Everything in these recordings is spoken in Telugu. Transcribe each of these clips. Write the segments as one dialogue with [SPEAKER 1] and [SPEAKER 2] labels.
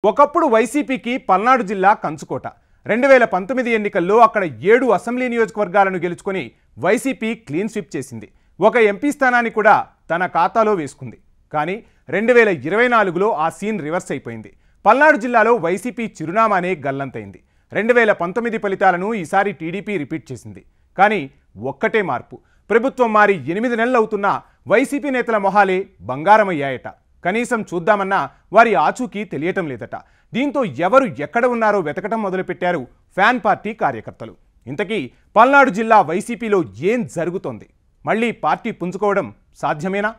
[SPEAKER 1] ఒకప్పుడు వైసీపీకి పల్నాడు జిల్లా కంచుకోట. 2019 ఎన్నికల్లో అక్కడ 7 అసెంబ్లీ నియోజకవర్గాలను గెలుచుకొని వైసీపీ క్లీన్ స్వీప్ చేసింది. ఒక ఎంపీ స్థానాన్ని కూడా తన ఖాతాలో వేసుకుంది. కానీ 2024లో ఆ సీన్ రివర్స్ అయిపోయింది. పల్నాడు జిల్లాలో వైసీపీ చిరునామానే గల్లంతైంది. 2019 ఫలితాలను ఈసారి టీడీపీ రిపీట్ చేసింది. కానీ ఒక్కటే మార్పు, ప్రభుత్వం మారి 8 నెలలు అవుతున్నా వైసీపీ నేతల మొహాలే బంగారమయ్యాయట. కనీసం చూద్దామన్నా వారి ఆచూకీ తెలియటం లేదట. దీంతో ఎవరు ఎక్కడ ఉన్నారో వెతకటం మొదలుపెట్టారు ఫ్యాన్ పార్టీ కార్యకర్తలు. ఇంతకీ పల్నాడు జిల్లా వైసీపీలో ఏం జరుగుతోంది? మళ్ళీ పార్టీ పుంజుకోవడం సాధ్యమేనా?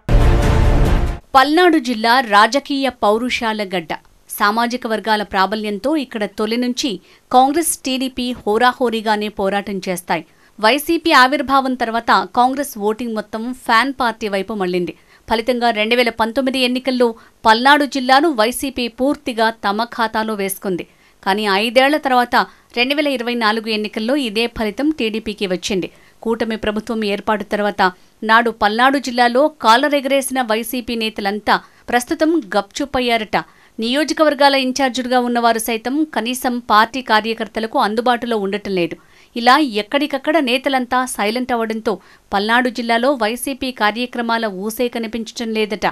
[SPEAKER 2] పల్నాడు జిల్లా రాజకీయ పౌరుషాల గడ్డ. సామాజిక వర్గాల ప్రాబల్యంతో ఇక్కడ తొలి నుంచి కాంగ్రెస్, టీడీపీ హోరాహోరీగానే పోరాటం చేస్తాయి. వైసీపీ ఆవిర్భావం తర్వాత కాంగ్రెస్ ఓటింగ్ మొత్తం ఫ్యాన్ పార్టీ వైపు మళ్లింది. ఫలితంగా 2019 ఎన్నికల్లో పల్నాడు జిల్లాను వైసీపీ పూర్తిగా తమ ఖాతాలో వేసుకుంది. కానీ 5 ఏళ్ల తర్వాత 2024 ఎన్నికల్లో ఇదే ఫలితం టీడీపీకి వచ్చింది. కూటమి ప్రభుత్వం ఏర్పాటు తర్వాత నాడు పల్నాడు జిల్లాలో కాలరెగరేసిన వైసీపీ నేతలంతా ప్రస్తుతం గప్చుపయ్యారట. నియోజకవర్గాల ఇన్ఛార్జులుగా ఉన్నవారు సైతం కనీసం పార్టీ కార్యకర్తలకు అందుబాటులో ఉండటం లేదు. ఇలా ఎక్కడికక్కడ నేతలంతా సైలెంట్ అవ్వడంతో పల్నాడు జిల్లాలో వైసీపీ కార్యక్రమాల ఊసే కనిపించటం లేదట.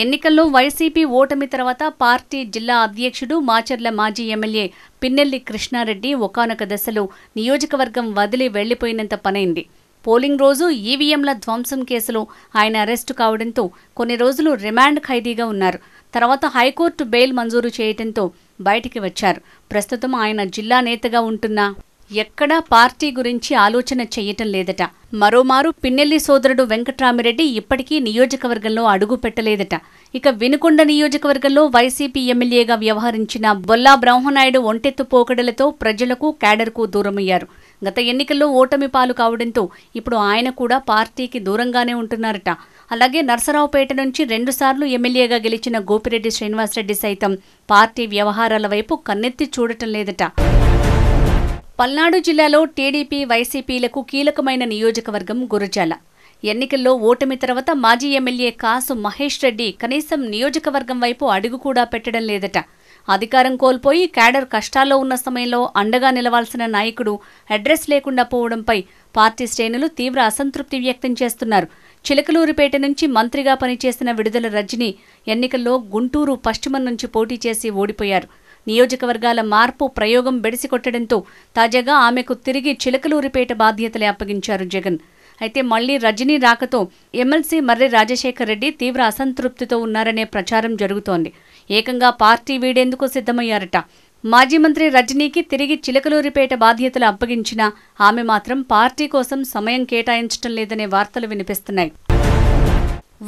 [SPEAKER 2] ఎన్నికల్లో వైసీపీ ఓటమి తర్వాత పార్టీ జిల్లా అధ్యక్షుడు, మాచర్ల మాజీ ఎమ్మెల్యే పిన్నెల్లి కృష్ణారెడ్డి ఒకానొక దశలో నియోజకవర్గం వదిలి వెళ్లిపోయినంత పనైంది. పోలింగ్ రోజు ఈవీఎంల ధ్వంసం కేసులో ఆయన అరెస్టు కావడంతో కొన్ని రోజులు రిమాండ్ ఖైదీగా ఉన్నారు. తర్వాత హైకోర్టు బెయిల్ మంజూరు చేయడంతో బయటికి వచ్చారు. ప్రస్తుతం ఆయన జిల్లా నేతగా ఉంటున్నా ఎక్కడా పార్టీ గురించి ఆలోచన చెయ్యటం లేదట. మరోమారు పిన్నెల్లి సోదరుడు వెంకట్రామిరెడ్డి ఇప్పటికీ నియోజకవర్గంలో అడుగు పెట్టలేదట. ఇక వినుకొండ నియోజకవర్గంలో వైసీపీ ఎమ్మెల్యేగా వ్యవహరించిన బొల్లా బ్రహ్మనాయుడు ఒంటెత్తు పోకడలతో ప్రజలకు, క్యాడర్కు దూరమయ్యారు. గత ఎన్నికల్లో ఓటమి పాలు కావడంతో ఇప్పుడు ఆయన కూడా పార్టీకి దూరంగానే ఉంటున్నారట. అలాగే నర్సరావుపేట నుంచి 2 సార్లు ఎమ్మెల్యేగా గెలిచిన గోపిరెడ్డి శ్రీనివాసరెడ్డి సైతం పార్టీ వ్యవహారాల వైపు కన్నెత్తి చూడటం లేదట. పల్నాడు జిల్లాలో టీడీపీ, వైసీపీలకు కీలకమైన నియోజకవర్గం గురజాల. ఎన్నికల్లో ఓటమి తర్వాత మాజీ ఎమ్మెల్యే కాసు మహేష్ రెడ్డి కనీసం నియోజకవర్గం వైపు అడుగు కూడా పెట్టడం లేదట. అధికారం కోల్పోయి క్యాడర్ కష్టాల్లో ఉన్న సమయంలో అండగా నిలవాల్సిన నాయకుడు అడ్రస్ లేకుండా పోవడంపై పార్టీ శ్రేణులు తీవ్ర అసంతృప్తి వ్యక్తం చేస్తున్నారు. చిలకలూరిపేట నుంచి మంత్రిగా పనిచేసిన విడుదల రజని ఎన్నికల్లో గుంటూరు పశ్చిమం నుంచి పోటీ చేసి ఓడిపోయారు. నియోజకవర్గాల మార్పు ప్రయోగం బెడిసికొట్టడంతో తాజాగా ఆమెకు తిరిగి చిలకలూరిపేట బాధ్యతలే అప్పగించారు జగన్. అయితే మళ్లీ రజనీ రాకతో ఎమ్మెల్సీ మర్రి రాజశేఖర్ రెడ్డి తీవ్ర అసంతృప్తితో ఉన్నారనే ప్రచారం జరుగుతోంది. ఏకంగా పార్టీ వీడేందుకు సిద్ధమయ్యారట. మాజీ మంత్రి రజనీకి తిరిగి చిలకలూరిపేట బాధ్యతలు అప్పగించినా ఆమె మాత్రం పార్టీ కోసం సమయం కేటాయించడం లేదనే వార్తలు వినిపిస్తున్నాయి.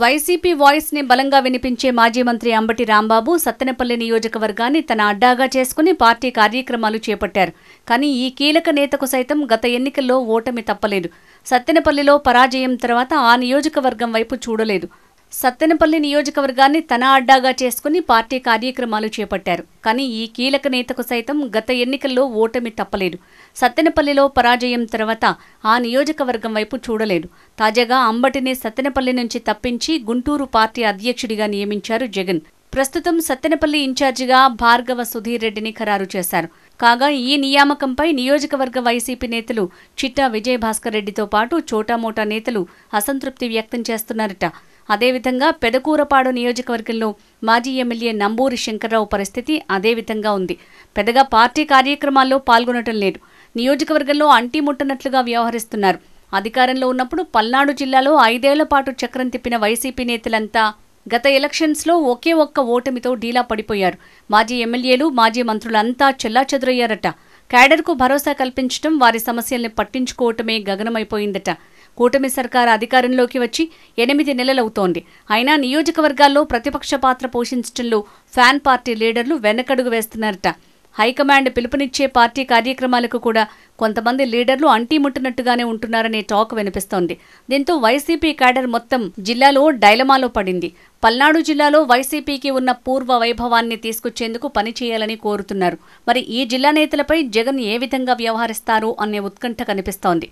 [SPEAKER 2] వైసీపీ వాయిస్ ని బలంగా వినిపించే మాజీ మంత్రి అంబటి రాంబాబు సత్తెనపల్లి నియోజకవర్గాన్ని తన అడ్డాగా చేసుకుని పార్టీ కార్యక్రమాలు చేపట్టారు. కానీ ఈ కీలక నేతకు సైతం గత ఎన్నికల్లో ఓటమి తప్పలేదు. సత్తెనపల్లిలో పరాజయం తర్వాత ఆ నియోజకవర్గం వైపు చూడలేదు. సత్తెనపల్లి నియోజకవర్గాన్ని తన అడ్డాగా చేసుకుని పార్టీ కార్యక్రమాలు చేపట్టారు. కానీ ఈ కీలక నేతకు సైతం గత ఎన్నికల్లో ఓటమి తప్పలేదు. సత్తెనపల్లిలో పరాజయం తర్వాత ఆ నియోజకవర్గం వైపు చూడలేదు. తాజాగా అంబటిని సత్తెనపల్లి నుంచి తప్పించి గుంటూరు పార్టీ అధ్యక్షుడిగా నియమించారు జగన్. ప్రస్తుతం సత్తెనపల్లి ఇన్ఛార్జిగా భార్గవ సుధీర్ రెడ్డిని ఖరారు చేశారు. కాగా ఈ నియామకంపై నియోజకవర్గ వైసీపీ నేతలు చిట్టా విజయభాస్కర్ రెడ్డితో పాటు చోటామోటా నేతలు అసంతృప్తి వ్యక్తం చేస్తున్నారట. అదేవిధంగా పెదకూరపాడు నియోజకవర్గంలో మాజీ ఎమ్మెల్యే నంబూరి శంకర్రావు పరిస్థితి అదేవిధంగా ఉంది. పెద్దగా పార్టీ కార్యక్రమాల్లో పాల్గొనటం లేదు. నియోజకవర్గంలో అంటిముట్టనట్లుగా వ్యవహరిస్తున్నారు. అధికారంలో ఉన్నప్పుడు పల్నాడు జిల్లాలో 5 ఏళ్ల పాటు చక్రం తిప్పిన వైసీపీ నేతలంతా గత ఎలక్షన్స్లో ఒకే ఒక్క ఓటమితో డీలా పడిపోయారు. మాజీ ఎమ్మెల్యేలు, మాజీ మంత్రులంతా చెల్లాచెదురయ్యారట. క్యాడర్కు భరోసా కల్పించడం, వారి సమస్యల్ని పట్టించుకోవటమే గగనమైపోయిందట. కూటమి సర్కారు అధికారంలోకి వచ్చి 8 నెలలవుతోంది. అయినా నియోజకవర్గాల్లో ప్రతిపక్ష పాత్ర పోషించడంలో ఫ్యాన్ పార్టీ లీడర్లు వెనకడుగు వేస్తున్నారట. హైకమాండ్ పిలుపునిచ్చే పార్టీ కార్యక్రమాలకు కూడా కొంతమంది లీడర్లు అంటిముట్టినట్టుగానే ఉంటున్నారనే టాక్ వినిపిస్తోంది. దీంతో వైసీపీ క్యాడర్ మొత్తం జిల్లాలో డైలమాలో పడింది. పల్నాడు జిల్లాలో వైసీపీకి ఉన్న పూర్వ వైభవాన్ని తీసుకొచ్చేందుకు పనిచేయాలని కోరుతున్నారు. మరి ఈ జిల్లా నేతలపై జగన్ ఏ విధంగా వ్యవహరిస్తారు అనే ఉత్కంఠ కనిపిస్తోంది.